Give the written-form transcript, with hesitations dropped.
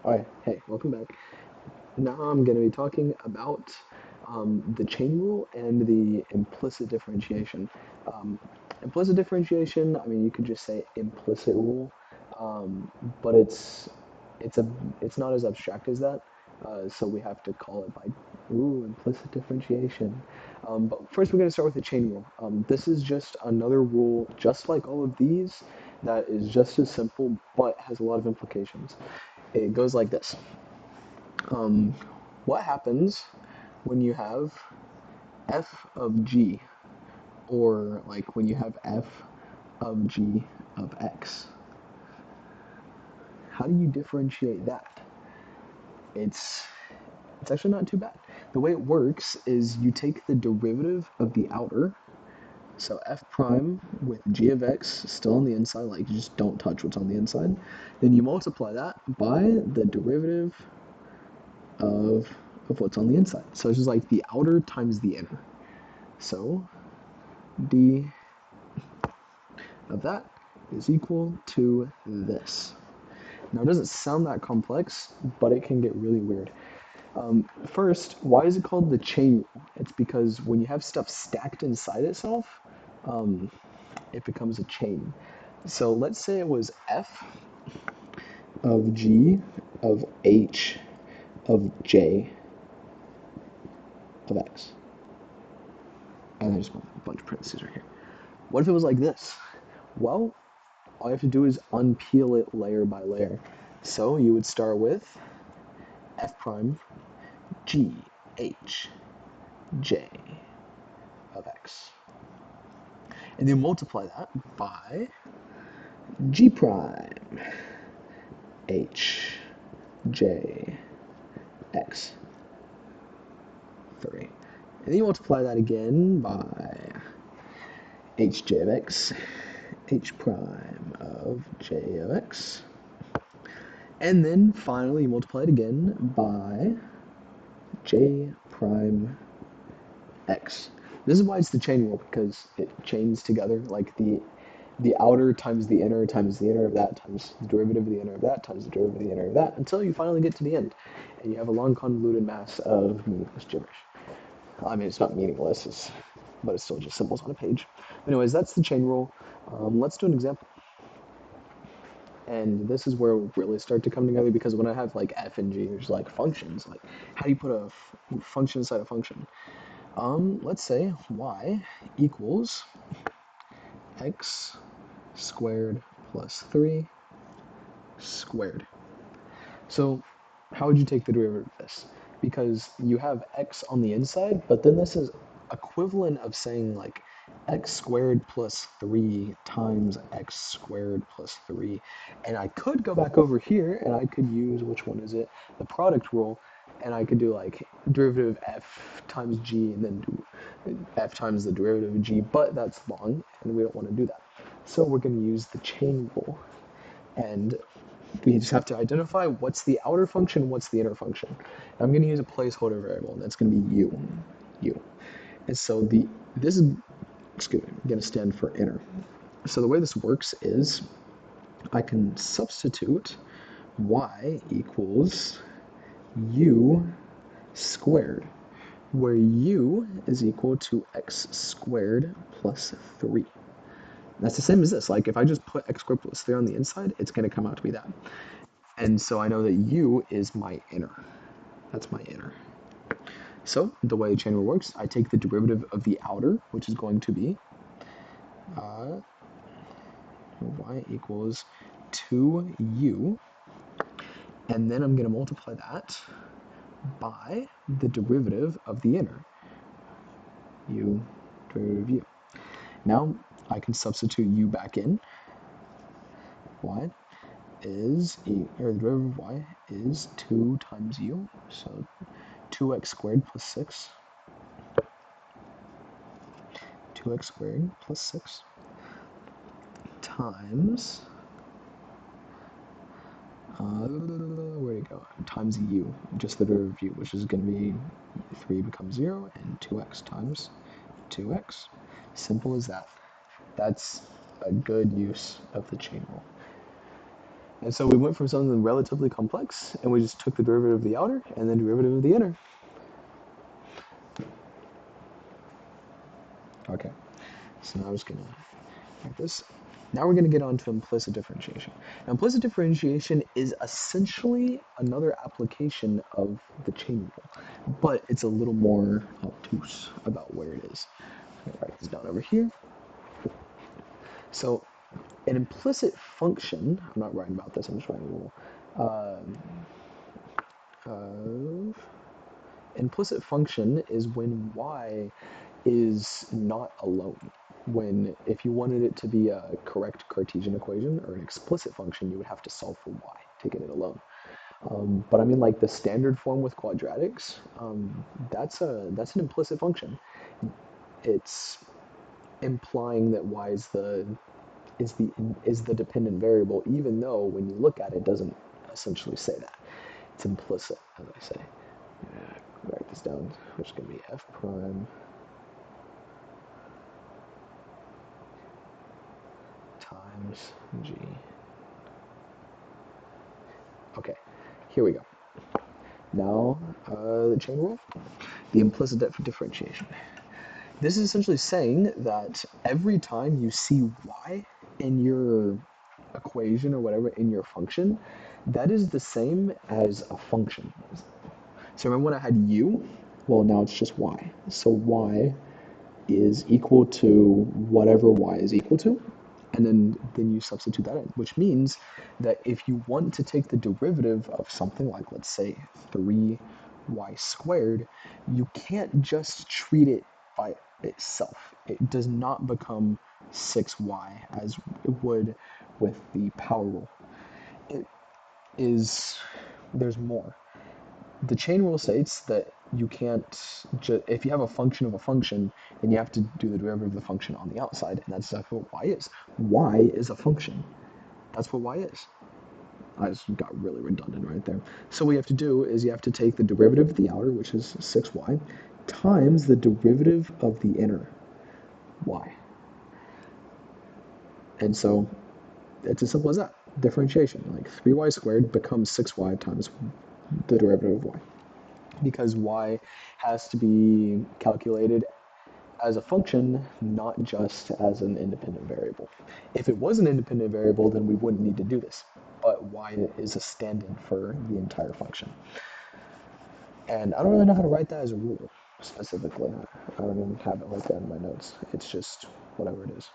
Alright, hey, welcome back. Now I'm going to be talking about the chain rule and the implicit differentiation. Um, Implicit differentiation, I mean, you could just say implicit rule, um, but it's not as abstract as that. So we have to call it by implicit differentiation. But first, we're going to start with the chain rule. This is just another rule, just like all of these, that is just as simple, but has a lot of implications. It goes like this. Um, what happens when you have f of g, or like when you have f of g of x? How do you differentiate that? It's it's actually not too bad. The way it works is you take the derivative of the outer, so f prime with g of x still on the inside, like you just don't touch what's on the inside. Then you multiply that by the derivative of what's on the inside. So it's just like the outer times the inner. So d of that is equal to this. Now it doesn't sound that complex, but it can get really weird. First, why is it called the chain rule? It's because when you have stuff stacked inside itself, it becomes a chain. So let's say it was f of g of h of j of x. And I just put a bunch of parentheses right here. What if it was like this? Well, all you have to do is unpeel it layer by layer. So you would start with f prime g h j of x. And then multiply that by g prime h j x 3. And then you multiply that again by hj of x, h prime of j of x. And then finally you multiply it again by j prime x. This is why it's the chain rule, because it chains together, like the outer times the inner times the inner of that times the derivative of the inner of that times the derivative of the inner of that, until you finally get to the end, and you have a long convoluted mass of meaningless gibberish. I mean, it's not meaningless, but it's still just symbols on a page. Anyways, that's the chain rule. Let's do an example. And this is where it will really start to come together, because when I have like f and g, there's like functions. Like, how do you put a function inside a function? Let's say y equals x squared plus 3 squared. So how would you take the derivative of this? Because you have x on the inside, but then this is equivalent of saying like x squared plus 3 times x squared plus 3. And I could go back over here and I could use, which one is it? The product rule. And I could do like derivative of f times g and then do f times the derivative of g, but that's long and we don't want to do that. So we're going to use the chain rule. And we just have to identify what's the outer function, what's the inner function. I'm going to use a placeholder variable, and that's going to be u. And so this is, excuse me, going to stand for inner. So the way this works is I can substitute y equals u squared, where u is equal to x squared plus 3. That's the same as this. Like, if I just put x squared plus 3 on the inside, it's going to come out to be that. And so I know that u is my inner. That's my inner. So the way chain rule works, I take the derivative of the outer, which is going to be y equals 2u, and then I'm going to multiply that by the derivative of the inner, u derivative of u. Now I can substitute u back in. Y is, or the derivative of y is 2 times u, so 2x squared plus 6. 2x squared plus 6 times, where'd it go? Times u, just the derivative of u, which is going to be 3 becomes 0, and 2x times 2x. Simple as that. That's a good use of the chain rule. And so we went from something relatively complex, and we just took the derivative of the outer and then derivative of the inner. Okay, so now I'm just gonna like this. Now we're going to get on to implicit differentiation. Now, implicit differentiation is essentially another application of the chain rule, but it's a little more obtuse about where it is. I'm going to write this down over here. So, an implicit function, I'm not writing about this, I'm just writing a rule. Uh, Implicit function is when y is not alone. When, if you wanted it to be a correct Cartesian equation or an explicit function, you would have to solve for y to get it alone. But I mean, like the standard form with quadratics, that's an implicit function. It's implying that y is the is the dependent variable, even though when you look at it, it doesn't essentially say that. It's implicit, as I say. Write this down, which is going to be f prime times g. Okay, here we go. Now, the chain rule, the implicit differentiation. This is essentially saying that every time you see y in your equation or whatever in your function, that is the same as a function. So remember when I had u? Well, now it's just y. So y is equal to whatever y is equal to, and then you substitute that in, which means that if you want to take the derivative of something like, let's say, 3y squared, you can't just treat it by itself. It does not become 6y as it would with the power rule. It is, there's more. The chain rule states that you can't if you have a function of a function, then you have to do the derivative of the function on the outside, and that's exactly what y is. Y is a function. That's what y is. I just got really redundant right there. So what you have to do is you have to take the derivative of the outer, which is 6y, times the derivative of the inner, y. And so it's as simple as that. Differentiation. Like 3y squared becomes 6y times the derivative of y, because y has to be calculated as a function, not just as an independent variable. If it was an independent variable, then we wouldn't need to do this. But y is a stand-in for the entire function. And I don't really know how to write that as a rule, specifically. I don't even have it like that in my notes. It's just whatever it is.